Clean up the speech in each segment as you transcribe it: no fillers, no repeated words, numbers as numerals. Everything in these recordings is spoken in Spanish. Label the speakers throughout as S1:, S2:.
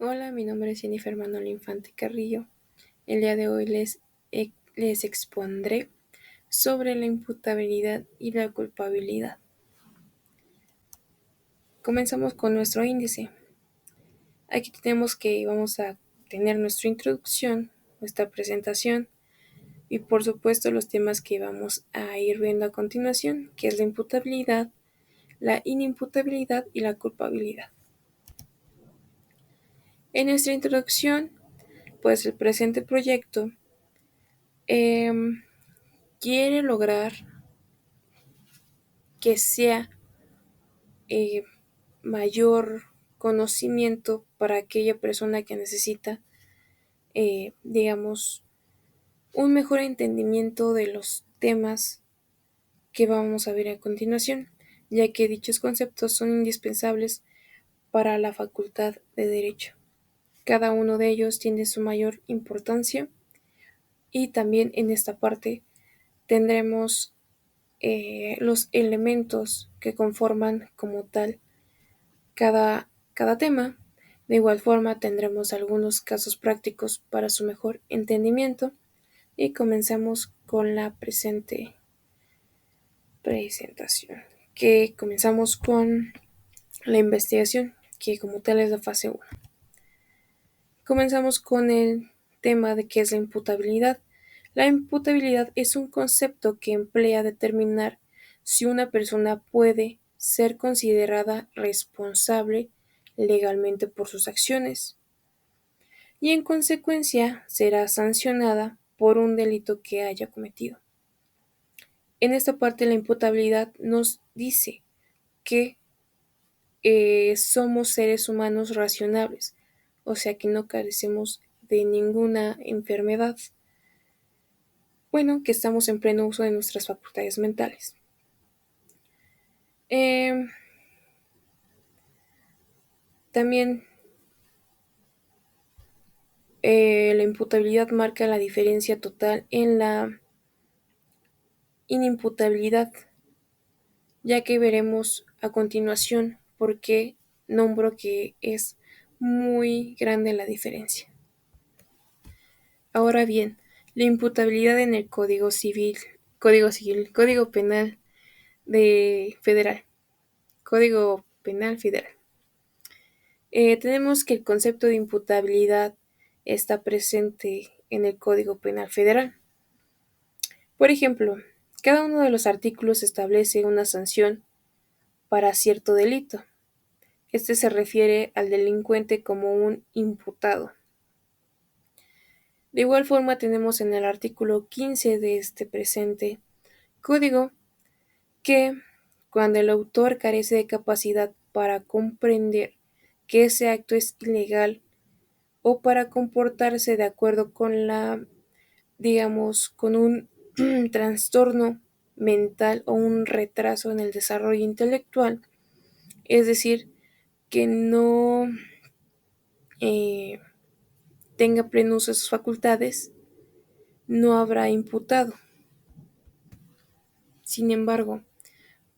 S1: Hola, mi nombre es Jennifer Manuel Infante Carrillo. El día de hoy les expondré sobre la imputabilidad y la culpabilidad. Comenzamos con nuestro índice. Aquí tenemos que vamos a tener nuestra introducción, nuestra presentación y por supuesto los temas que vamos a ir viendo a continuación, que es la imputabilidad, la inimputabilidad y la culpabilidad. En nuestra introducción, pues el presente proyecto quiere lograr que sea mayor conocimiento para aquella persona que necesita, digamos, un mejor entendimiento de los temas que vamos a ver a continuación, ya que dichos conceptos son indispensables para la facultad de Derecho. Cada uno de ellos tiene su mayor importancia y también en esta parte tendremos los elementos que conforman como tal cada tema. De igual forma tendremos algunos casos prácticos para su mejor entendimiento y comenzamos con la presentación, que comenzamos con la investigación, que como tal es la fase 1. Comenzamos con el tema de qué es la imputabilidad. La imputabilidad es un concepto que emplea determinar si una persona puede ser considerada responsable legalmente por sus acciones y en consecuencia será sancionada por un delito que haya cometido. En esta parte la imputabilidad nos dice que somos seres humanos racionables, o sea que no carecemos de ninguna enfermedad, bueno, que estamos en pleno uso de nuestras facultades mentales. También la imputabilidad marca la diferencia total en la inimputabilidad, ya que veremos a continuación por qué nombro que es muy grande la diferencia. Ahora bien, la imputabilidad en el Código Penal Federal, Código Penal Federal. Tenemos que el concepto de imputabilidad está presente en el Código Penal Federal. Por ejemplo, cada uno de los artículos establece una sanción para cierto delito. Este se refiere al delincuente como un imputado. De igual forma tenemos en el artículo 15 de este presente código que cuando el autor carece de capacidad para comprender que ese acto es ilegal o para comportarse de acuerdo con con un trastorno mental o un retraso en el desarrollo intelectual, es decir, que no eh, tenga pleno uso de sus facultades, no habrá imputado. Sin embargo,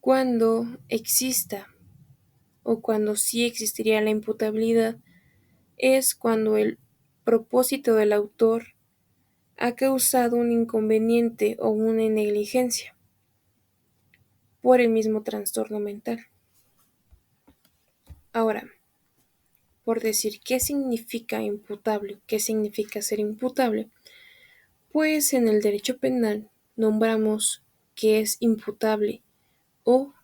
S1: cuando exista o cuando sí existiría la imputabilidad, es cuando el propósito del autor ha causado un inconveniente o una negligencia por el mismo trastorno mental. Ahora, por decir qué significa imputable, qué significa ser imputable, pues en el derecho penal nombramos que es imputable o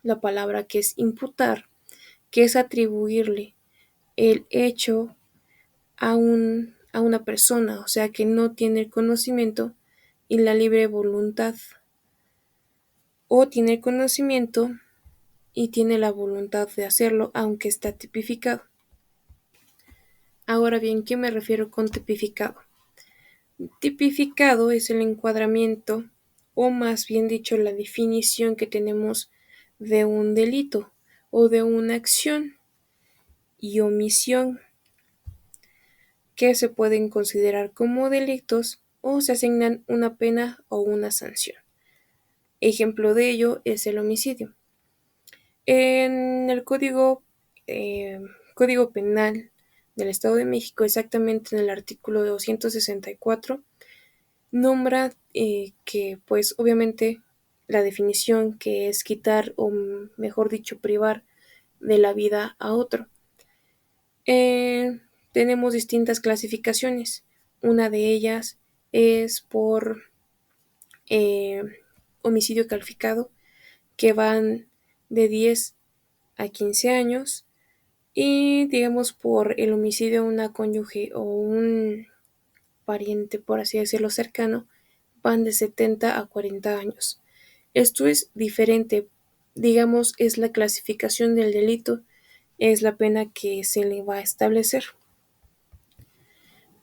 S1: la palabra que es imputar, que es atribuirle el hecho a una persona, o sea que no tiene el conocimiento y la libre voluntad, o tiene el conocimiento y tiene la voluntad de hacerlo aunque está tipificado. Ahora bien, ¿qué me refiero con tipificado? Tipificado es el encuadramiento, o más bien dicho, la definición que tenemos de un delito o de una acción y omisión que se pueden considerar como delitos o se asignan una pena o una sanción. Ejemplo de ello es el homicidio. En el Código Penal del Estado de México, exactamente en el artículo 264, nombra que pues obviamente la definición, que es quitar o mejor dicho privar de la vida a otro. Tenemos distintas clasificaciones. Una de ellas es por eh, homicidio calificado, que van de 10 a 15 años, y digamos por el homicidio a una cónyuge o un pariente, por así decirlo, cercano, van de 70 a 40 años. Esto es diferente, digamos, es la clasificación del delito, es la pena que se le va a establecer.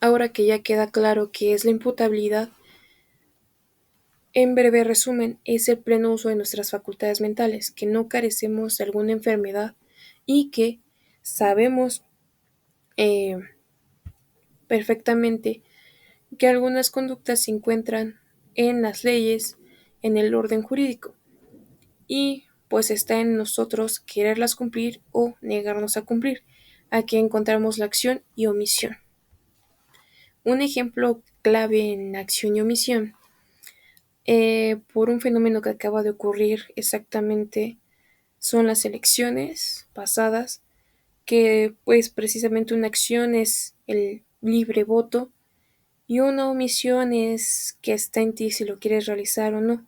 S1: Ahora que ya queda claro qué es la imputabilidad, en breve resumen, es el pleno uso de nuestras facultades mentales, que no carecemos de alguna enfermedad y que sabemos eh, perfectamente que algunas conductas se encuentran en las leyes, en el orden jurídico, y pues está en nosotros quererlas cumplir o negarnos a cumplir. Aquí encontramos la acción y omisión. Un ejemplo clave en acción y omisión, por un fenómeno que acaba de ocurrir exactamente, son las elecciones pasadas, que pues precisamente una acción es el libre voto y una omisión es que está en ti si lo quieres realizar o no.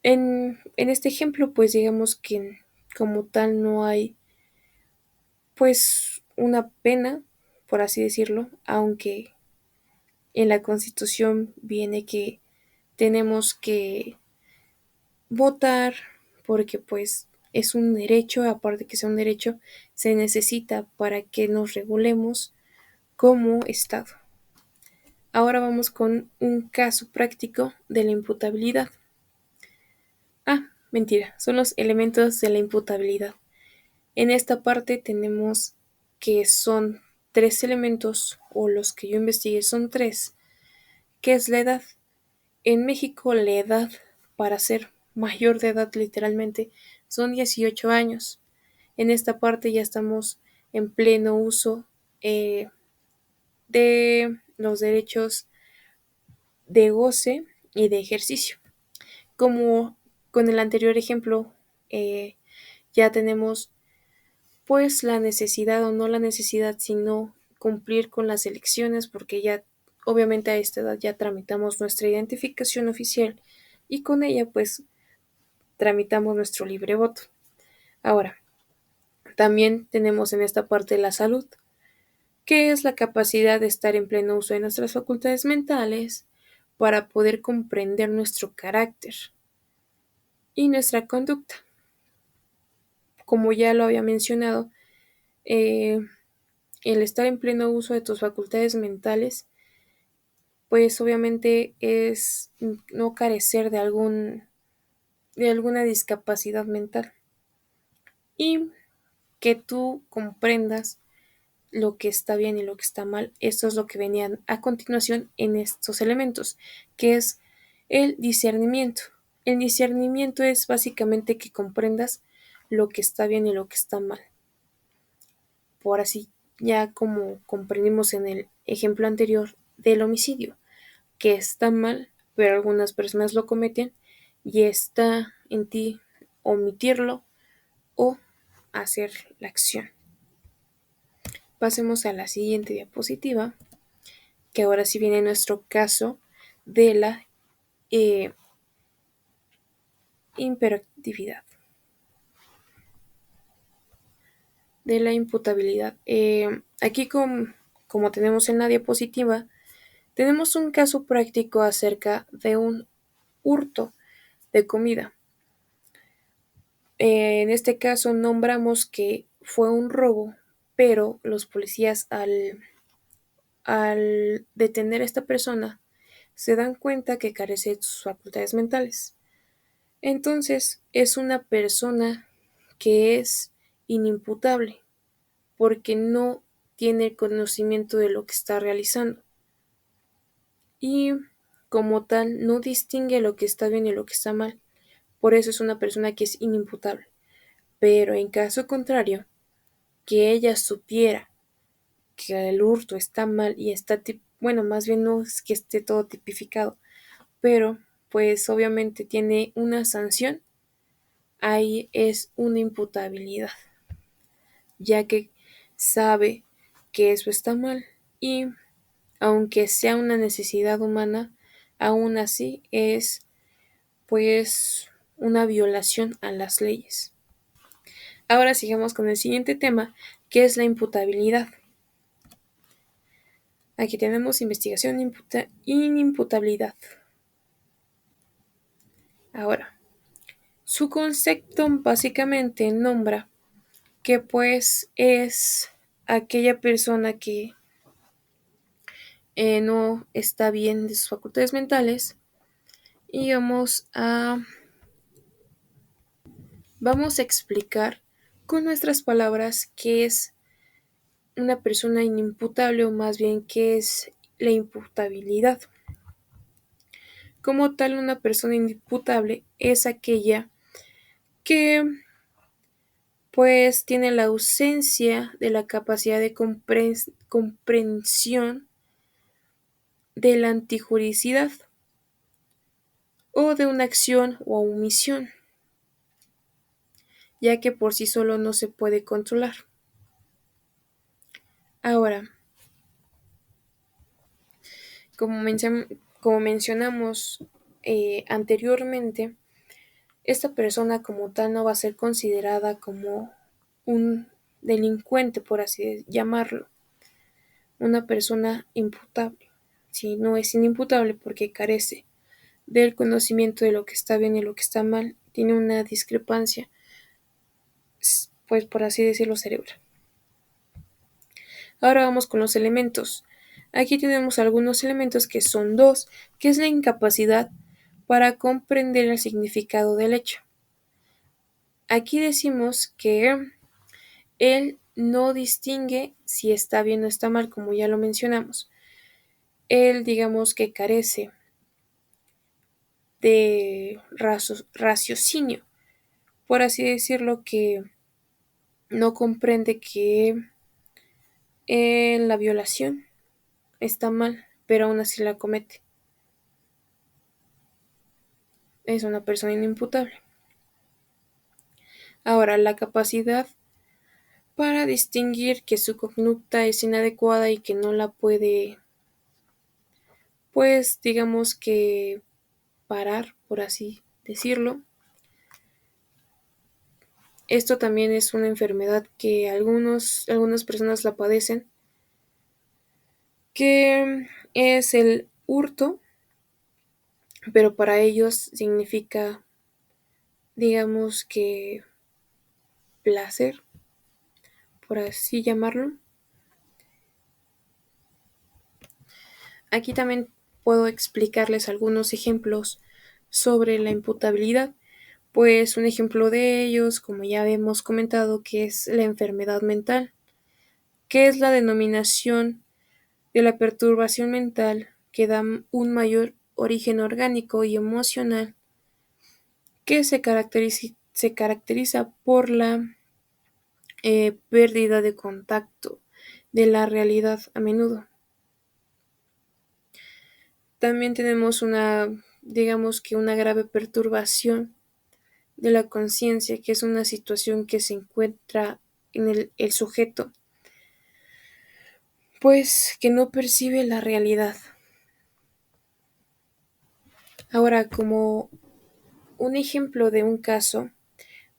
S1: En este ejemplo, pues digamos que como tal no hay pues una pena, por así decirlo, aunque en la Constitución viene que tenemos que votar porque pues es un derecho, aparte que sea un derecho, se necesita para que nos regulemos como Estado. Ahora vamos con un caso práctico de la imputabilidad. Mentira, son los elementos de la imputabilidad. En esta parte tenemos que son tres elementos, o los que yo investigué son tres, que es la edad. En México la edad para ser mayor de edad literalmente son 18 años. En esta parte ya estamos en pleno uso de los derechos de goce y de ejercicio. Como con el anterior ejemplo, ya tenemos pues la necesidad, o no la necesidad, sino cumplir con las elecciones, porque ya obviamente a esta edad ya tramitamos nuestra identificación oficial y con ella pues tramitamos nuestro libre voto. Ahora, también tenemos en esta parte la salud, que es la capacidad de estar en pleno uso de nuestras facultades mentales para poder comprender nuestro carácter y nuestra conducta. Como ya lo había mencionado, eh, el estar en pleno uso de tus facultades mentales, pues obviamente es no carecer de alguna discapacidad mental, y que tú comprendas lo que está bien y lo que está mal. Esto es lo que venían a continuación en estos elementos, que es el discernimiento. El discernimiento es básicamente que comprendas lo que está bien y lo que está mal. Por así, ya como comprendimos en el ejemplo anterior del homicidio, que está mal, pero algunas personas lo cometen y está en ti omitirlo o hacer la acción. Pasemos a la siguiente diapositiva, que ahora sí viene nuestro caso de la imperatividad, de la imputabilidad. Aquí como tenemos en la diapositiva, tenemos un caso práctico acerca de un hurto de comida. En este caso nombramos que fue un robo, pero los policías al detener a esta persona se dan cuenta que carece de sus facultades mentales. Entonces es una persona que es inimputable porque no tiene conocimiento de lo que está realizando y como tal no distingue lo que está bien y lo que está mal. Por eso es una persona que es inimputable. Pero en caso contrario, que ella supiera que el hurto está mal y está, bueno, más bien no es que esté todo tipificado, pero pues obviamente tiene una sanción, ahí es una imputabilidad, ya que sabe que eso está mal y aunque sea una necesidad humana, aún así es pues una violación a las leyes. Ahora sigamos con el siguiente tema, que es la imputabilidad. Aquí tenemos investigación inimputabilidad. Ahora, su concepto básicamente nombra que pues es aquella persona que no está bien de sus facultades mentales y vamos a explicar con nuestras palabras qué es una persona inimputable o más bien qué es la imputabilidad. Como tal, una persona inimputable es aquella que pues tiene la ausencia de la capacidad de comprensión de la antijuricidad o de una acción o omisión, ya que por sí solo no se puede controlar. Ahora, como mencionamos anteriormente, esta persona como tal no va a ser considerada como un delincuente, por así llamarlo, una persona imputable. Si no es inimputable porque carece del conocimiento de lo que está bien y lo que está mal, tiene una discrepancia, pues por así decirlo, cerebral. Ahora vamos con los elementos. Aquí tenemos algunos elementos que son dos, que es la incapacidad para comprender el significado del hecho. Aquí decimos que él no distingue si está bien o está mal, como ya lo mencionamos. Él, digamos que carece de raciocinio, por así decirlo, que no comprende que la violación está mal, pero aún así la comete. Es una persona inimputable. Ahora, la capacidad para distinguir que su conducta es inadecuada y que no la puede, pues digamos que parar, por así decirlo. Esto también es una enfermedad que algunas personas la padecen, que es el hurto, pero para ellos significa, digamos que placer, por así llamarlo. Aquí también puedo explicarles algunos ejemplos sobre la imputabilidad, pues un ejemplo de ellos, como ya hemos comentado, que es la enfermedad mental, que es la denominación de la perturbación mental que da un mayor origen orgánico y emocional, que se caracteriza por la pérdida de contacto de la realidad a menudo. También tenemos digamos que una grave perturbación de la conciencia, que es una situación que se encuentra en el sujeto, pues que no percibe la realidad. Ahora, como un ejemplo de un caso,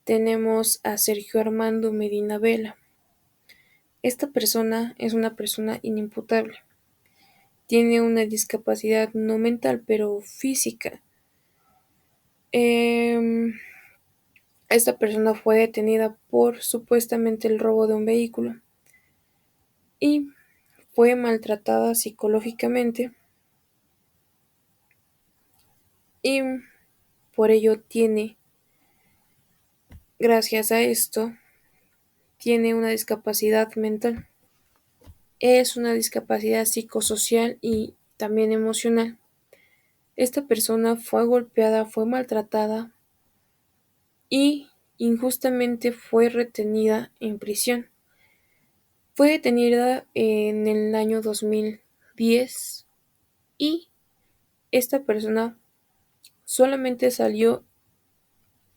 S1: tenemos a Sergio Armando Medina Vela. Esta persona es una persona inimputable. Tiene una discapacidad no mental, pero física. Esta persona fue detenida por supuestamente el robo de un vehículo y fue maltratada psicológicamente y por ello gracias a esto, tiene una discapacidad mental. Es una discapacidad psicosocial y también emocional. Esta persona fue golpeada, fue maltratada y injustamente fue retenida en prisión. Fue detenida en el año 2010 y esta persona solamente salió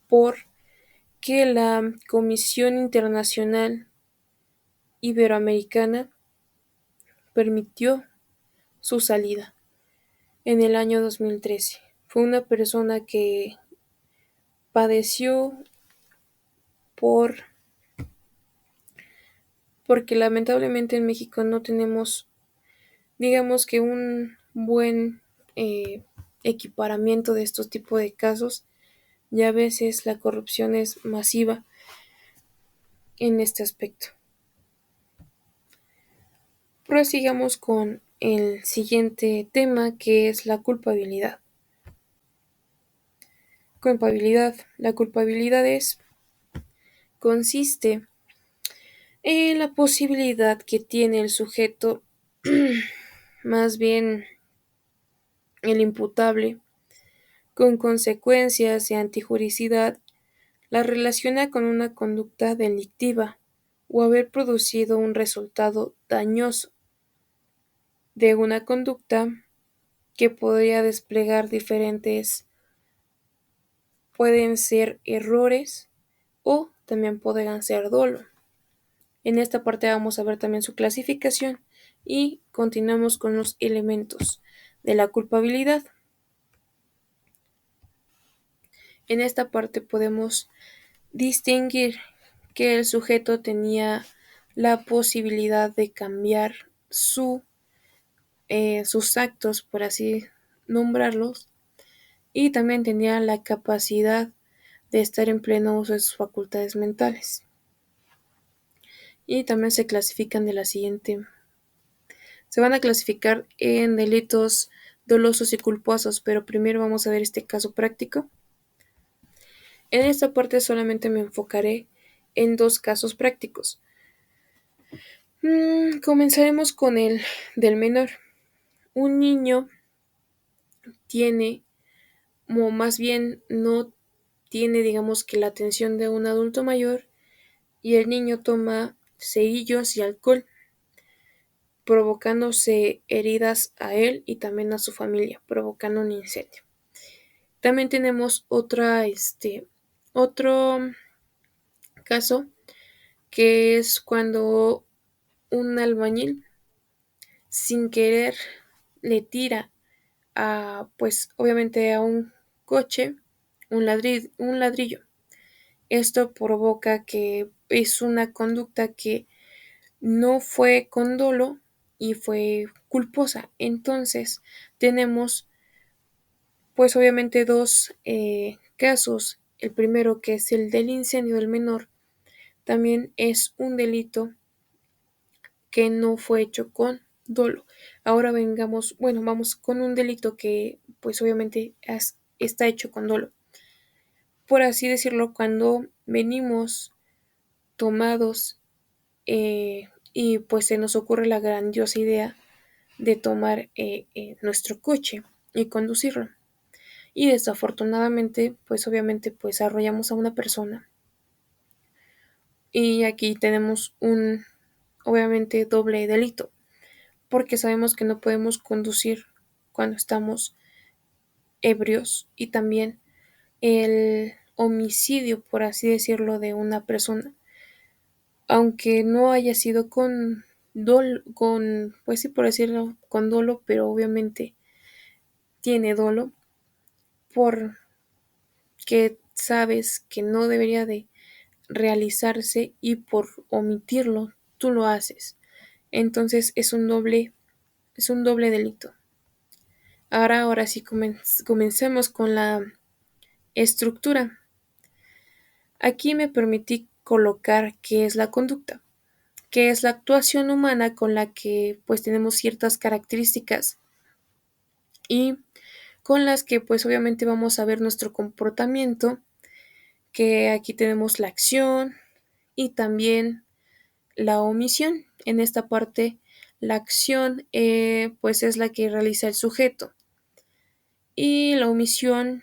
S1: porque la Comisión Internacional Iberoamericana permitió su salida en el año 2013. Fue una persona que padeció por porque lamentablemente en México no tenemos, digamos que un buen equiparamiento de estos tipos de casos, y a veces la corrupción es masiva en este aspecto. Prosigamos con el siguiente tema, que es la culpabilidad. La culpabilidad consiste en la posibilidad que tiene el sujeto, más bien el imputable, con consecuencias de antijuricidad, la relaciona con una conducta delictiva o haber producido un resultado dañoso de una conducta que podría desplegar diferentes, pueden ser errores o también podrían ser dolo. En esta parte vamos a ver también su clasificación y continuamos con los elementos de la culpabilidad. En esta parte podemos distinguir que el sujeto tenía la posibilidad de cambiar sus actos, por así nombrarlos, y también tenía la capacidad de estar en pleno uso de sus facultades mentales. Y también se clasifican de la siguiente. Se van a clasificar en delitos dolosos y culposos, pero primero vamos a ver este caso práctico. En esta parte solamente me enfocaré en dos casos prácticos. Comenzaremos con el del menor. Un niño tiene, o más bien no tiene, digamos que la atención de un adulto mayor, y el niño toma cerillos y alcohol, provocándose heridas a él y también a su familia, provocando un incendio. También tenemos otro caso, que es cuando un albañil sin querer le tira pues obviamente a un coche un ladrillo. Esto provoca que es una conducta que no fue con dolo y fue culposa. Entonces tenemos pues obviamente dos casos. El primero, que es el del incendio del menor, también es un delito que no fue hecho con dolo. Ahora vamos con un delito que pues obviamente está hecho con dolo. Por así decirlo, cuando venimos tomados y pues se nos ocurre la grandiosa idea de tomar nuestro coche y conducirlo. Y desafortunadamente, pues obviamente pues arrollamos a una persona. Y aquí tenemos un, obviamente, doble delito, porque sabemos que no podemos conducir cuando estamos ebrios, y también el homicidio, por así decirlo, de una persona, aunque no haya sido pues sí, por decirlo, con dolo, pero obviamente tiene dolo, porque sabes que no debería de realizarse y por omitirlo tú lo haces. Entonces es un doble delito. Ahora sí comencemos con la estructura. Aquí me permití colocar qué es la conducta, que es la actuación humana con la que pues tenemos ciertas características y con las que pues obviamente vamos a ver nuestro comportamiento, que aquí tenemos la acción y también la omisión. En esta parte la acción pues es la que realiza el sujeto, y la omisión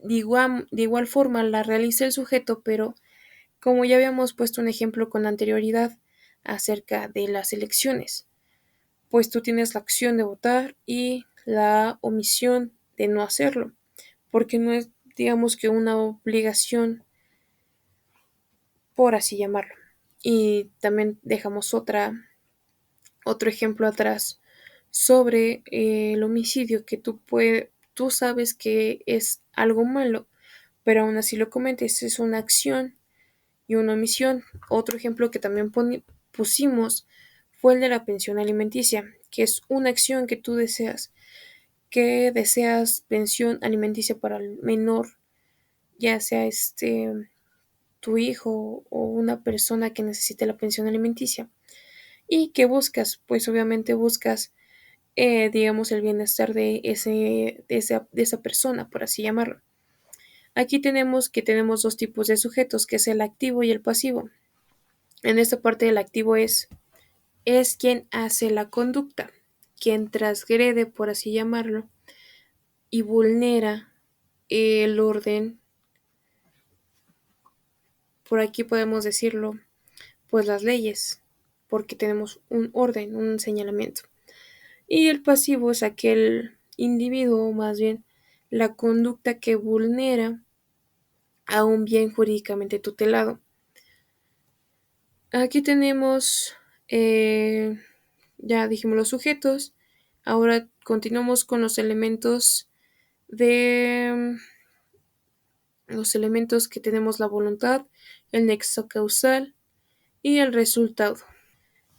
S1: de igual forma la realiza el sujeto, pero como ya habíamos puesto un ejemplo con anterioridad, acerca de las elecciones, pues tú tienes la acción de votar y la omisión de no hacerlo, porque no es, digamos que una obligación, por así llamarlo. Y también dejamos otro ejemplo atrás sobre el homicidio, que tú sabes que es algo malo, pero aún así lo cometes, es una acción y una omisión. Otro ejemplo que también pusimos fue el de la pensión alimenticia, que es una acción que deseas pensión alimenticia para el menor, ya sea tu hijo o una persona que necesite la pensión alimenticia. ¿Y qué buscas? Pues obviamente buscas, digamos, el bienestar de esa persona, por así llamarlo. Aquí tenemos dos tipos de sujetos, que es el activo y el pasivo. En esta parte del activo es quien hace la conducta, quien transgrede, por así llamarlo, y vulnera el orden, por aquí podemos decirlo, pues las leyes, porque tenemos un orden, un señalamiento. Y el pasivo es aquel individuo, o más bien la conducta que vulnera a un bien jurídicamente tutelado. Aquí tenemos, ya dijimos los sujetos, ahora continuamos con de los elementos que tenemos: la voluntad, el nexo causal y el resultado.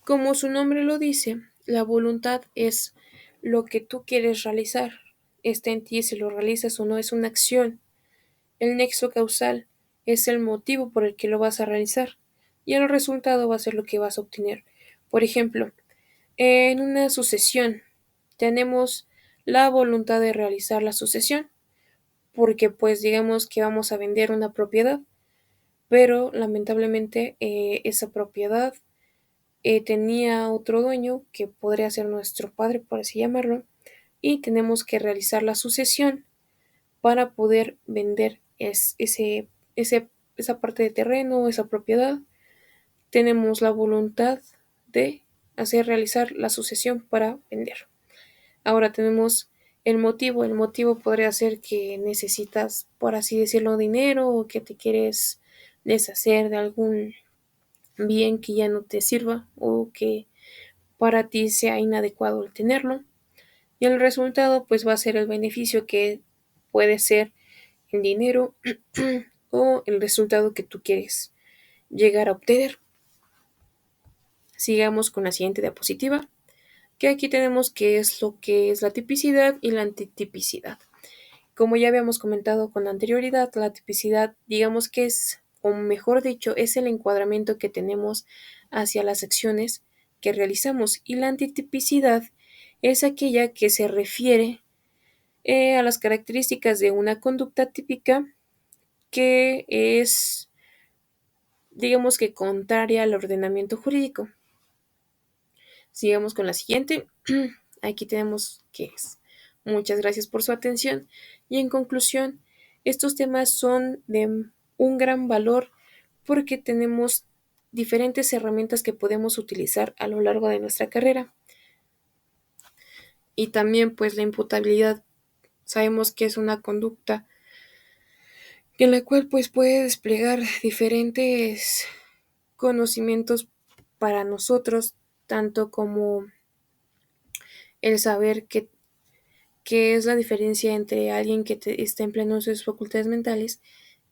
S1: Como su nombre lo dice, la voluntad es lo que tú quieres realizar. Está en ti si lo realizas o no, es una acción. El nexo causal es el motivo por el que lo vas a realizar y el resultado va a ser lo que vas a obtener. Por ejemplo, en una sucesión tenemos la voluntad de realizar la sucesión porque pues digamos que vamos a vender una propiedad, pero lamentablemente esa propiedad tenía otro dueño que podría ser nuestro padre, por así llamarlo, y tenemos que realizar la sucesión para poder vender esa parte de terreno, esa propiedad. Tenemos la voluntad de realizar la sucesión para vender. Ahora tenemos el motivo. El motivo podría ser que necesitas, por así decirlo, dinero, o que te quieres deshacer de algún bien que ya no te sirva o que para ti sea inadecuado el tenerlo. Y el resultado pues va a ser el beneficio, que puede ser el dinero o el resultado que tú quieres llegar a obtener. Sigamos con la siguiente diapositiva, que aquí tenemos qué es lo que es la tipicidad y la antitipicidad. Como ya habíamos comentado con anterioridad, la tipicidad, digamos que es, o mejor dicho, es el encuadramiento que tenemos hacia las acciones que realizamos, y la antitipicidad es aquella que se refiere a las características de una conducta típica que es, digamos que contraria al ordenamiento jurídico. Sigamos con la siguiente. Aquí tenemos qué es. Muchas gracias por su atención y en conclusión, estos temas son de un gran valor porque tenemos diferentes herramientas que podemos utilizar a lo largo de nuestra carrera. Y también pues la imputabilidad, sabemos que es una conducta en la cual pues puede desplegar diferentes conocimientos para nosotros, tanto como el saber qué es la diferencia entre alguien que está en pleno de sus facultades mentales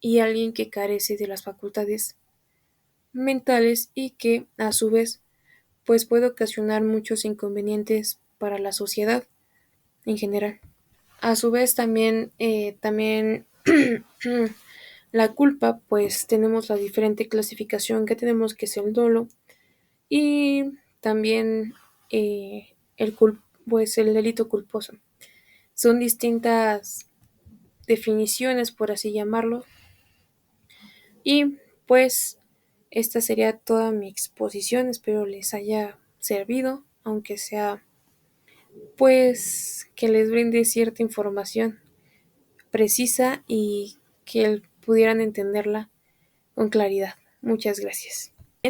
S1: y alguien que carece de las facultades mentales, y que a su vez pues puede ocasionar muchos inconvenientes para la sociedad en general. A su vez también la culpa, pues tenemos la diferente clasificación que tenemos, que es el dolo, y también pues el delito culposo. Son distintas definiciones, por así llamarlo, y pues esta sería toda mi exposición. Espero les haya servido, aunque sea pues que les brinde cierta información precisa y que pudieran entenderla con claridad. Muchas gracias.